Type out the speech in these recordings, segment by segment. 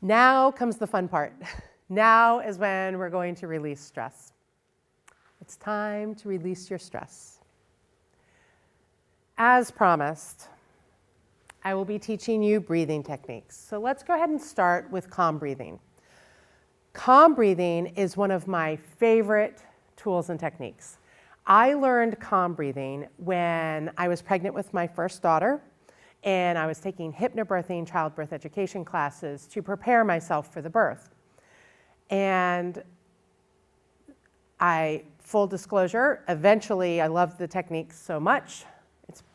Now comes the fun part. Now is when we're going to release stress. It's time to release your stress. As promised, I will be teaching you breathing techniques. So let's go ahead and start with calm breathing. Calm breathing is one of my favorite tools and techniques. I learned calm breathing when I was pregnant with my first daughter, and I was taking hypnobirthing childbirth education classes to prepare myself for the birth. And full disclosure, eventually I loved the techniques so much.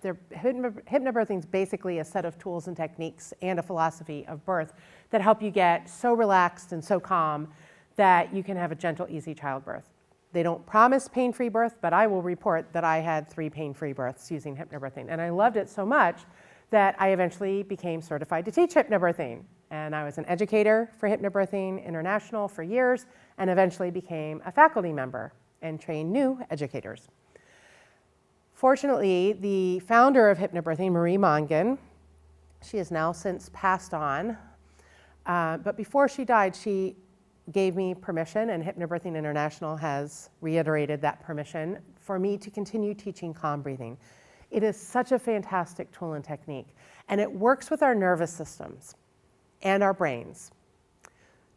Hypnobirthing is basically a set of tools and techniques and a philosophy of birth that help you get so relaxed and so calm that you can have a gentle, easy childbirth. They don't promise pain-free birth, but I will report that I had 3 pain-free births using hypnobirthing. And I loved it so much that I eventually became certified to teach hypnobirthing. And I was an educator for Hypnobirthing International for years, and eventually became a faculty member and trained new educators. Fortunately, the founder of Hypnobirthing, Marie Mongan, she has now since passed on, but before she died, she gave me permission, and Hypnobirthing International has reiterated that permission for me to continue teaching calm breathing. It is such a fantastic tool and technique, and it works with our nervous systems and our brains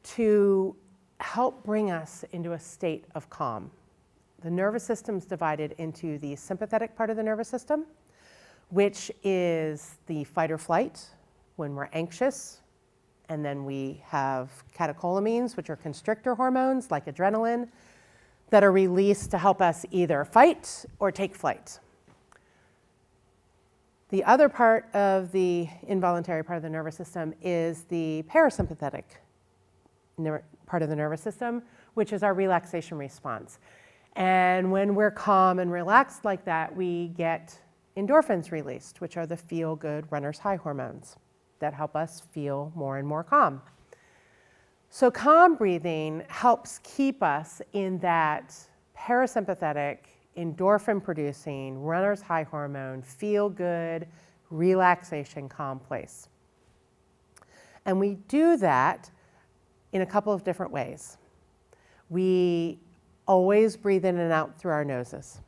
to help bring us into a state of calm. The nervous system is divided into the sympathetic part of the nervous system, which is the fight or flight when we're anxious. And then we have catecholamines, which are constrictor hormones like adrenaline, that are released to help us either fight or take flight. The other part of the involuntary part of the nervous system is the parasympathetic part of the nervous system, which is our relaxation response. And when we're calm and relaxed like that, we get endorphins released, which are the feel-good runner's high hormones that help us feel more and more calm. So calm breathing helps keep us in that parasympathetic, endorphin-producing, runner's high hormone, feel-good, relaxation, calm place. And we do that in a couple of different ways. We always breathe in and out through our noses.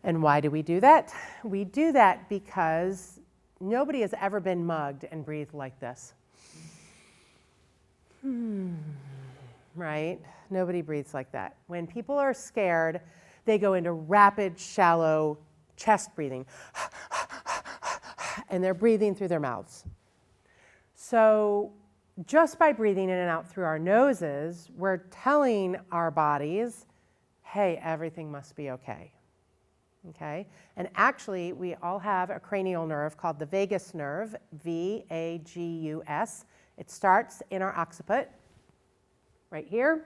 And why do we do that? We do that because nobody has ever been mugged and breathed like this. Right? Nobody breathes like that. When people are scared, they go into rapid, shallow chest breathing. And they're breathing through their mouths. So just by breathing in and out through our noses, we're telling our bodies, hey, everything must be okay. Okay? And actually, we all have a cranial nerve called the vagus nerve, V-A-G-U-S. It starts in our occiput, right here.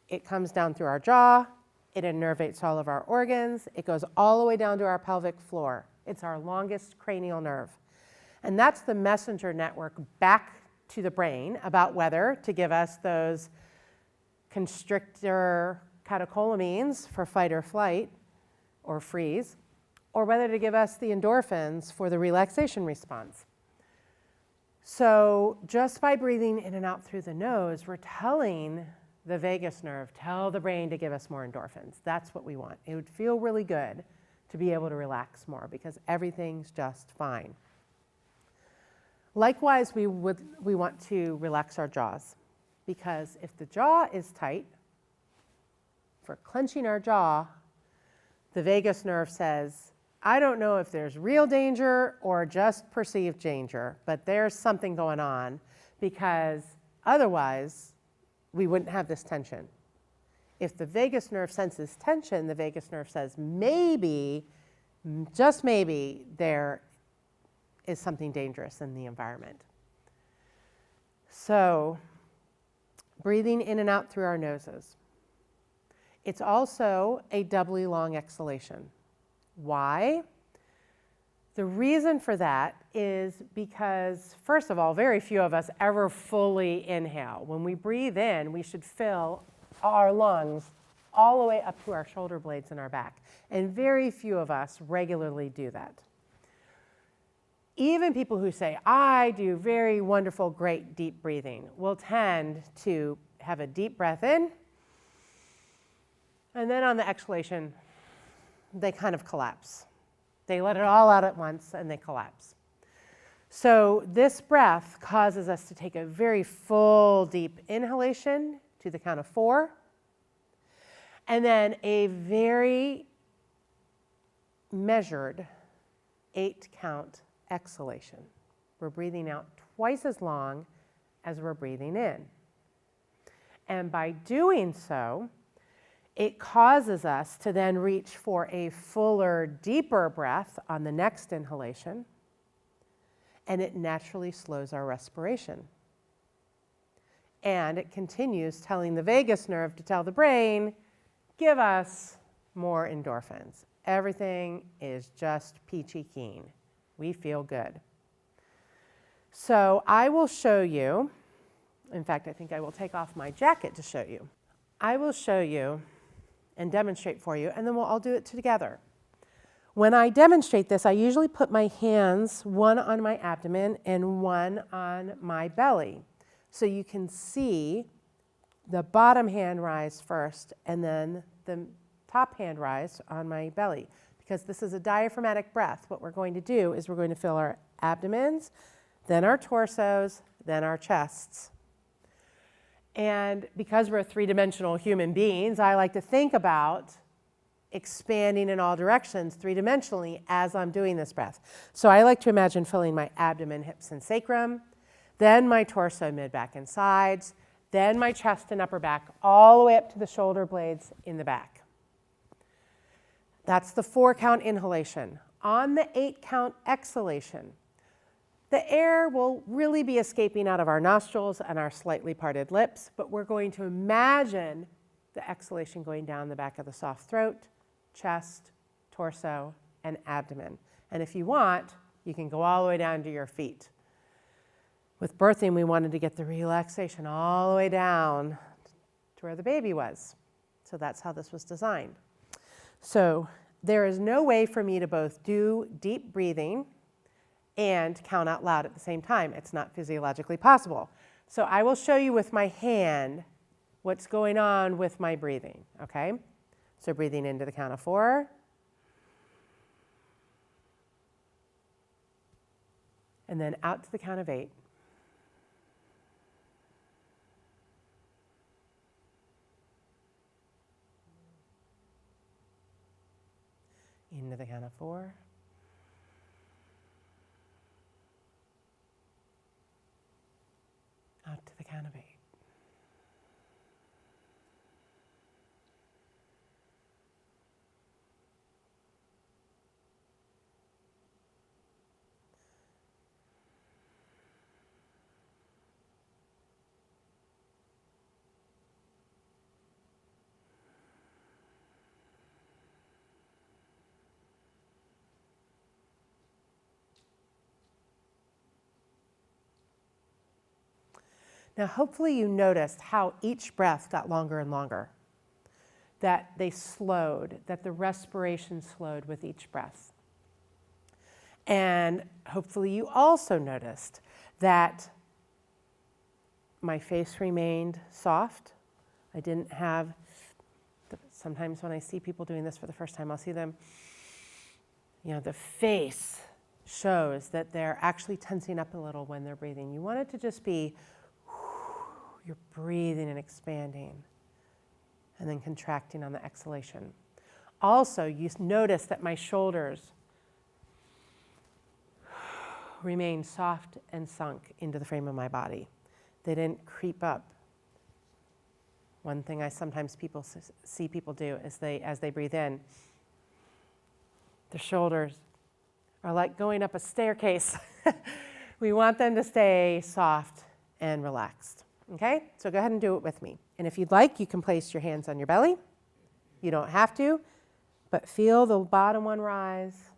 It comes down through our jaw. It innervates all of our organs. It goes all the way down to our pelvic floor. It's our longest cranial nerve. And that's the messenger network back to the brain about whether to give us those constrictor catecholamines for fight or flight, or freeze, or whether to give us the endorphins for the relaxation response. So just by breathing in and out through the nose, we're telling the vagus nerve, tell the brain to give us more endorphins. That's what we want. It would feel really good to be able to relax more because everything's just fine. Likewise, we want to relax our jaws because if the jaw is tight, for clenching our jaw, the vagus nerve says, I don't know if there's real danger or just perceived danger, but there's something going on because otherwise we wouldn't have this tension. If the vagus nerve senses tension, the vagus nerve says maybe, just maybe, there is something dangerous in the environment. So breathing in and out through our noses. It's also a doubly long exhalation. Why? The reason for that is because, first of all, very few of us ever fully inhale. When we breathe in, we should fill our lungs all the way up to our shoulder blades and our back. And very few of us regularly do that. Even people who say, I do very wonderful, great deep breathing, will tend to have a deep breath in, and then on the exhalation, they kind of collapse. They let it all out at once and they collapse. So this breath causes us to take a very full, deep inhalation to the count of 4, and then a very measured 8-count exhalation. We're breathing out twice as long as we're breathing in. And by doing so, it causes us to then reach for a fuller, deeper breath on the next inhalation, and it naturally slows our respiration. And it continues telling the vagus nerve to tell the brain, give us more endorphins. Everything is just peachy keen. We feel good. So I will show you, in fact, I think I will take off my jacket to show you. I will show you and demonstrate for you, and then we'll all do it together. When I demonstrate this, I usually put my hands, one on my abdomen and one on my belly. So you can see the bottom hand rise first and then the top hand rise on my belly. Because this is a diaphragmatic breath, what we're going to do is we're going to fill our abdomens, then our torsos, then our chests. And because we're three-dimensional human beings, I like to think about expanding in all directions three-dimensionally as I'm doing this breath. So I like to imagine filling my abdomen, hips, and sacrum, then my torso, mid, back, and sides, then my chest and upper back, all the way up to the shoulder blades in the back. That's the 4-count inhalation. On the 8-count exhalation, the air will really be escaping out of our nostrils and our slightly parted lips, but we're going to imagine the exhalation going down the back of the soft throat, chest, torso, and abdomen. And if you want, you can go all the way down to your feet. With birthing, we wanted to get the relaxation all the way down to where the baby was. So that's how this was designed. So there is no way for me to both do deep breathing and count out loud at the same time. It's not physiologically possible. So I will show you with my hand what's going on with my breathing, okay? So breathing into the count of 4. And then out to the count of 8. Into the count of 4. Out to the count of 8. Now, hopefully you noticed how each breath got longer and longer, that they slowed, that the respiration slowed with each breath. And hopefully you also noticed that my face remained soft. I didn't have, sometimes when I see people doing this for the first time, I'll see them, the face shows that they're actually tensing up a little when they're breathing. You want it to just be, you're breathing and expanding and then contracting on the exhalation. Also, you notice that my shoulders remain soft and sunk into the frame of my body. They didn't creep up. One thing I sometimes see people do is as they breathe in, their shoulders are like going up a staircase. We want them to stay soft and relaxed. Okay, so go ahead and do it with me. And if you'd like, you can place your hands on your belly. You don't have to, but feel the bottom one rise,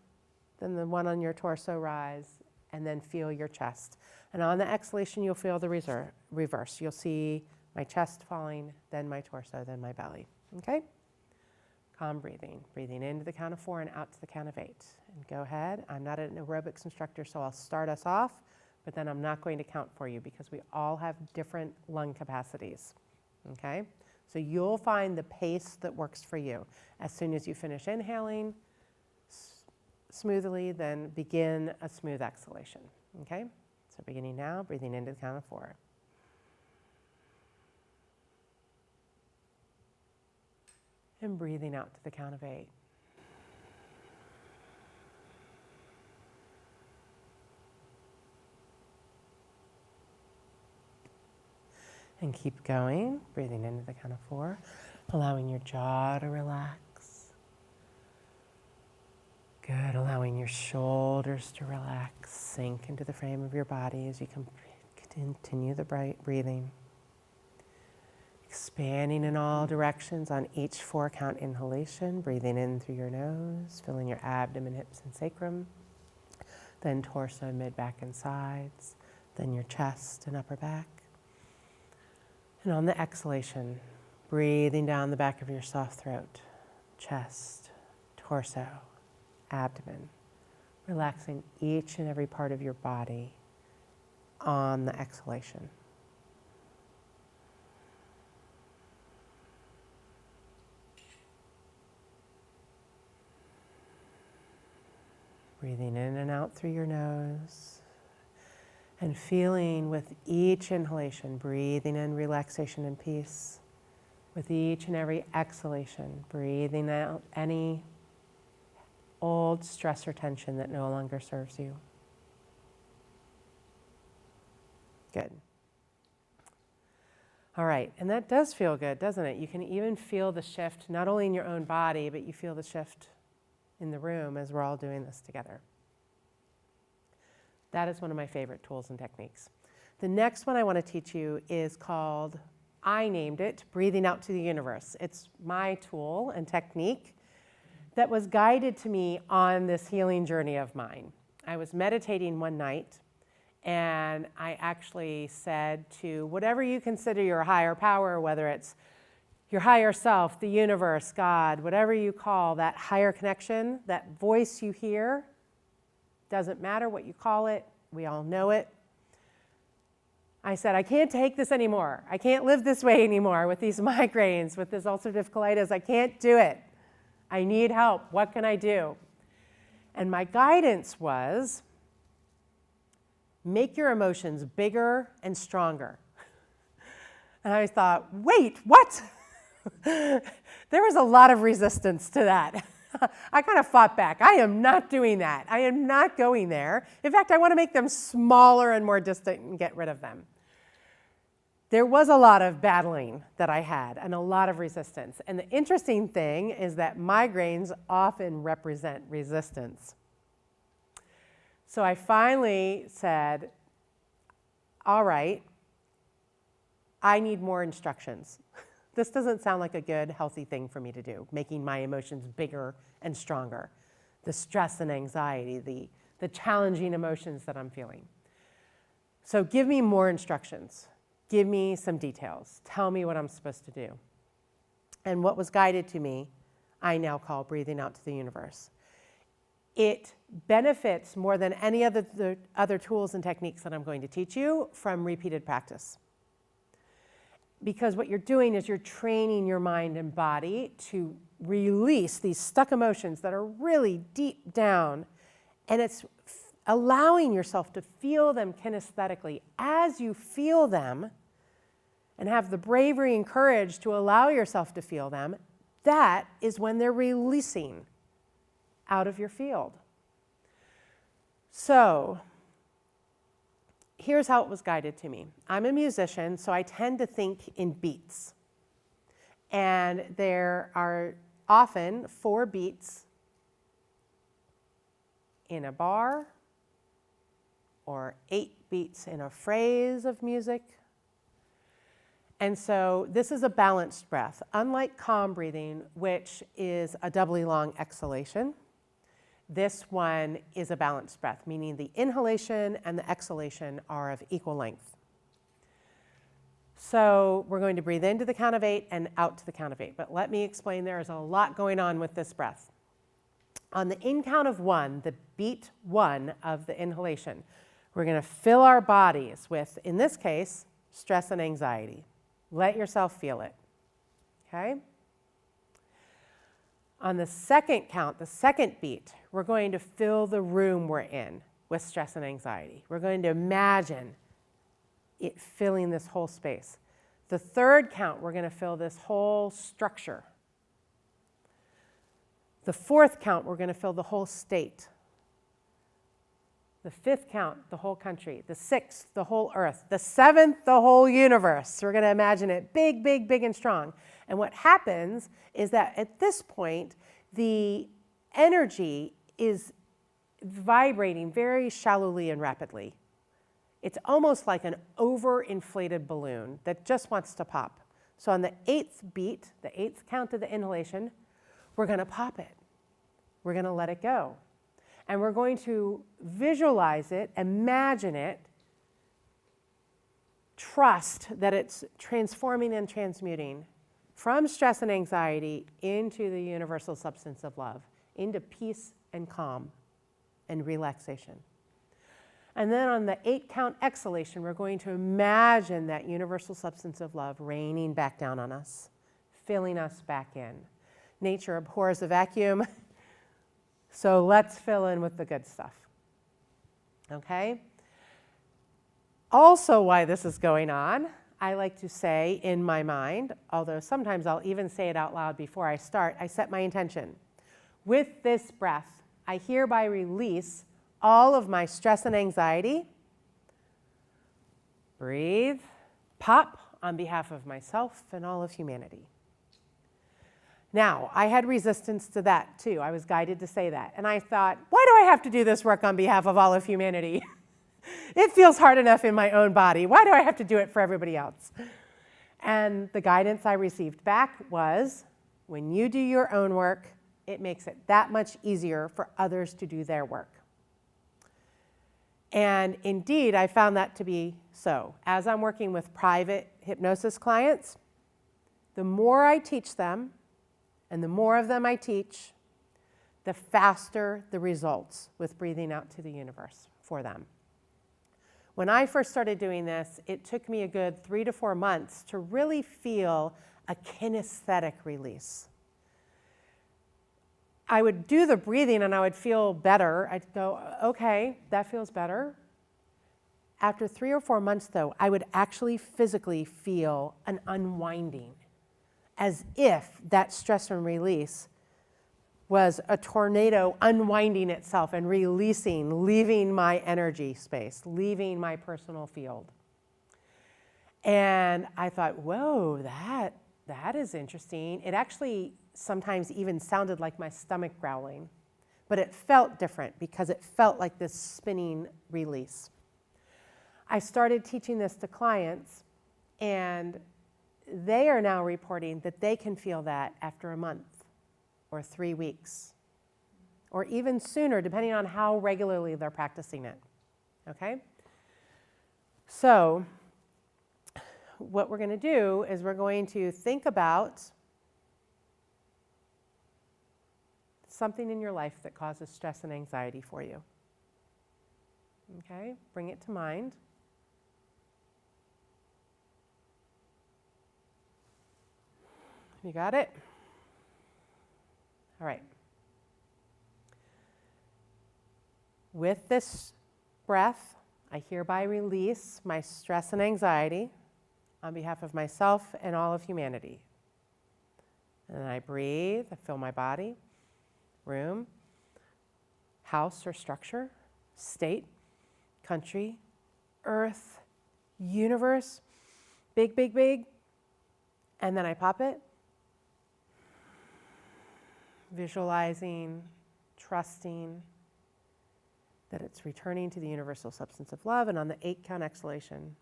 then the one on your torso rise, and then feel your chest. And on the exhalation, you'll feel the reverse. You'll see my chest falling, then my torso, then my belly. Okay? Calm breathing. Breathing in to the count of 4 and out to the count of 8. And go ahead. I'm not an aerobics instructor, so I'll start us off, but then I'm not going to count for you because we all have different lung capacities. Okay? So you'll find the pace that works for you. As soon as you finish inhaling smoothly, then begin a smooth exhalation. Okay? So beginning now, breathing into the count of 4. And breathing out to the count of 8. And keep going, breathing into the count of 4, allowing your jaw to relax. Good, allowing your shoulders to relax, sink into the frame of your body as you continue the breathing. Expanding in all directions on each 4-count inhalation, breathing in through your nose, filling your abdomen, hips, and sacrum, then torso, mid, back, and sides, then your chest and upper back. And on the exhalation, breathing down the back of your soft throat, chest, torso, abdomen, relaxing each and every part of your body on the exhalation. Breathing in and out through your nose, and feeling with each inhalation, breathing in relaxation and peace. With each and every exhalation, breathing out any old stress or tension that no longer serves you. Good. All right, and that does feel good, doesn't it? You can even feel the shift, not only in your own body, but you feel the shift in the room as we're all doing this together. That is one of my favorite tools and techniques. The next one I want to teach you is called, I named it, Breathing Out to the Universe. It's my tool and technique that was guided to me on this healing journey of mine. I was meditating one night, and I actually said to whatever you consider your higher power, whether it's your higher self, the universe, God, whatever you call that higher connection, that voice you hear, doesn't matter what you call it, we all know it. I said, I can't take this anymore. I can't live this way anymore with these migraines, with this ulcerative colitis. I can't do it. I need help. What can I do? And my guidance was, make your emotions bigger and stronger. And I thought, wait, what? There was a lot of resistance to that. I kind of fought back. I am not doing that. I am not going there. In fact, I want to make them smaller and more distant and get rid of them. There was a lot of battling that I had and a lot of resistance. And the interesting thing is that migraines often represent resistance. So I finally said, all right, I need more instructions. This doesn't sound like a good, healthy thing for me to do, making my emotions bigger and stronger. The stress and anxiety, the challenging emotions that I'm feeling. So give me more instructions. Give me some details. Tell me what I'm supposed to do. And what was guided to me, I now call breathing out to the universe. It benefits more than any of the other tools and techniques that I'm going to teach you from repeated practice. Because what you're doing is you're training your mind and body to release these stuck emotions that are really deep down, and it's allowing yourself to feel them kinesthetically. As you feel them and have the bravery and courage to allow yourself to feel them, that is when they're releasing out of your field. So here's how it was guided to me. I'm a musician, so I tend to think in beats. And there are often 4 beats in a bar, or 8 beats in a phrase of music. And so this is a balanced breath. Unlike calm breathing, which is a doubly long exhalation, this one is a balanced breath, meaning the inhalation and the exhalation are of equal length. So we're going to breathe into the count of 8 and out to the count of 8. But let me explain, there is a lot going on with this breath. On the in count of 1, the beat 1 of the inhalation, we're going to fill our bodies with, in this case, stress and anxiety. Let yourself feel it. Okay? On the second count, the second beat, we're going to fill the room we're in with stress and anxiety. We're going to imagine it filling this whole space. The third count, we're going to fill this whole structure. The fourth count, we're going to fill the whole state. The fifth count, the whole country. The sixth, the whole earth. The seventh, the whole universe. We're going to imagine it big, big, big and strong. And what happens is that at this point, the energy is vibrating very shallowly and rapidly. It's almost like an overinflated balloon that just wants to pop. So on the 8th beat, the 8th count of the inhalation, we're going to pop it. We're going to let it go. And we're going to visualize it, imagine it, trust that it's transforming and transmuting from stress and anxiety into the universal substance of love, into peace and calm and relaxation. And then on the 8 count exhalation, we're going to imagine that universal substance of love raining back down on us, filling us back in. Nature abhors a vacuum, so let's fill in with the good stuff. Okay? Also, why this is going on, I like to say in my mind, although sometimes I'll even say it out loud before I start, I set my intention. With this breath, I hereby release all of my stress and anxiety. Breathe, pop on behalf of myself and all of humanity. Now, I had resistance to that too. I was guided to say that. And I thought, why do I have to do this work on behalf of all of humanity? It feels hard enough in my own body. Why do I have to do it for everybody else? And the guidance I received back was, when you do your own work, it makes it that much easier for others to do their work. And indeed, I found that to be so. As I'm working with private hypnosis clients, the more I teach them, and the more of them I teach, the faster the results with breathing out to the universe for them. When I first started doing this, it took me a good 3 to 4 months to really feel a kinesthetic release. I would do the breathing and I would feel better. I'd go, okay, that feels better. After 3 or 4 months though, I would actually physically feel an unwinding, as if that stress and release was a tornado unwinding itself and releasing, leaving my energy space, leaving my personal field. And I thought, whoa, that is interesting. It actually sometimes even sounded like my stomach growling, but it felt different because it felt like this spinning release. I started teaching this to clients, and they are now reporting that they can feel that after a month or 3 weeks, or even sooner, depending on how regularly they're practicing it. Okay? So what we're going to do is we're going to think about something in your life that causes stress and anxiety for you. Okay? Bring it to mind. You got it? All right. With this breath, I hereby release my stress and anxiety on behalf of myself and all of humanity. And then I breathe, I fill my body, room, house or structure, state, country, earth, universe, big, big, big. And then I pop it. Visualizing, trusting that it's returning to the universal substance of love, and on the 8 count exhalation,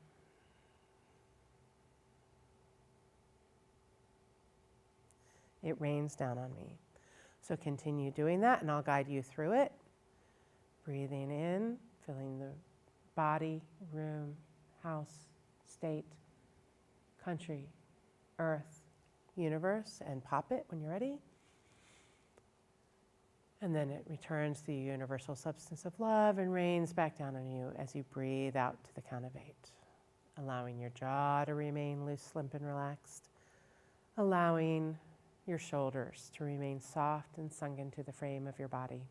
it rains down on me. So continue doing that, and I'll guide you through it. Breathing in, filling the body, room, house, state, country, earth, universe, and pop it when you're ready. And then it returns to the universal substance of love and rains back down on you as you breathe out to the count of 8. Allowing your jaw to remain loose, limp, and relaxed. Allowing your shoulders to remain soft and sunk into the frame of your body.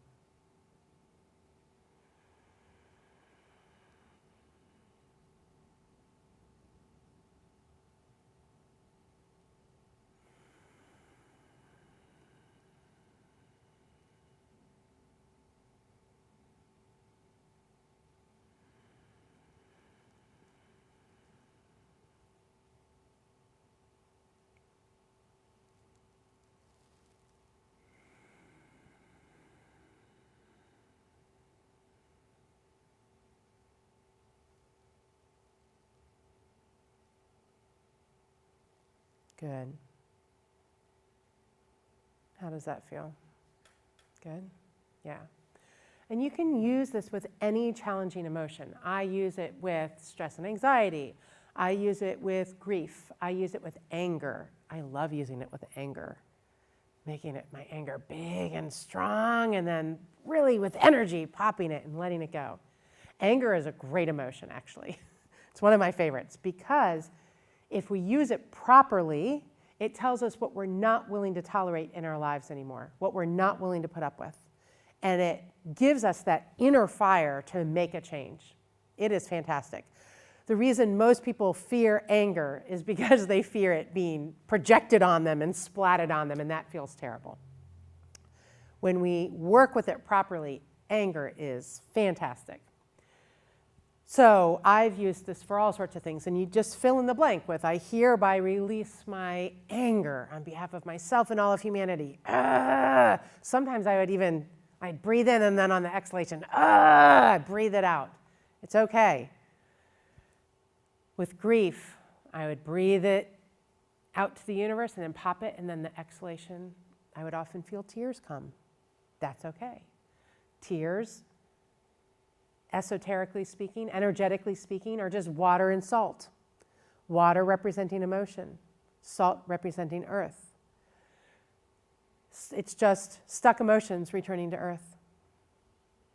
Good. How does that feel? Good? Yeah. And you can use this with any challenging emotion. I use it with stress and anxiety. I use it with grief. I use it with anger. I love using it with anger. Making it my anger big and strong, and then really with energy, popping it and letting it go. Anger is a great emotion, actually. It's one of my favorites because if we use it properly, it tells us what we're not willing to tolerate in our lives anymore, what we're not willing to put up with. And it gives us that inner fire to make a change. It is fantastic. The reason most people fear anger is because they fear it being projected on them and splatted on them, and that feels terrible. When we work with it properly, anger is fantastic. So I've used this for all sorts of things, and you just fill in the blank with, I hereby release my anger on behalf of myself and all of humanity. Sometimes I'd breathe in, and then on the exhalation, I'd breathe it out. It's okay. With grief, I would breathe it out to the universe and then pop it, and then the exhalation, I would often feel tears come. That's okay. Tears, esoterically speaking, energetically speaking, are just water and salt. Water representing emotion, salt representing earth. It's just stuck emotions returning to earth.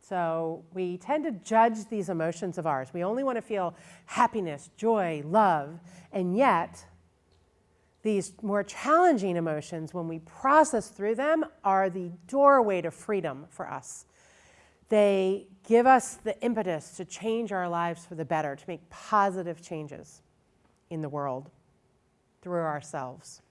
So we tend to judge these emotions of ours. We only want to feel happiness, joy, love, and yet these more challenging emotions, when we process through them, are the doorway to freedom for us. They give us the impetus to change our lives for the better, to make positive changes in the world through ourselves.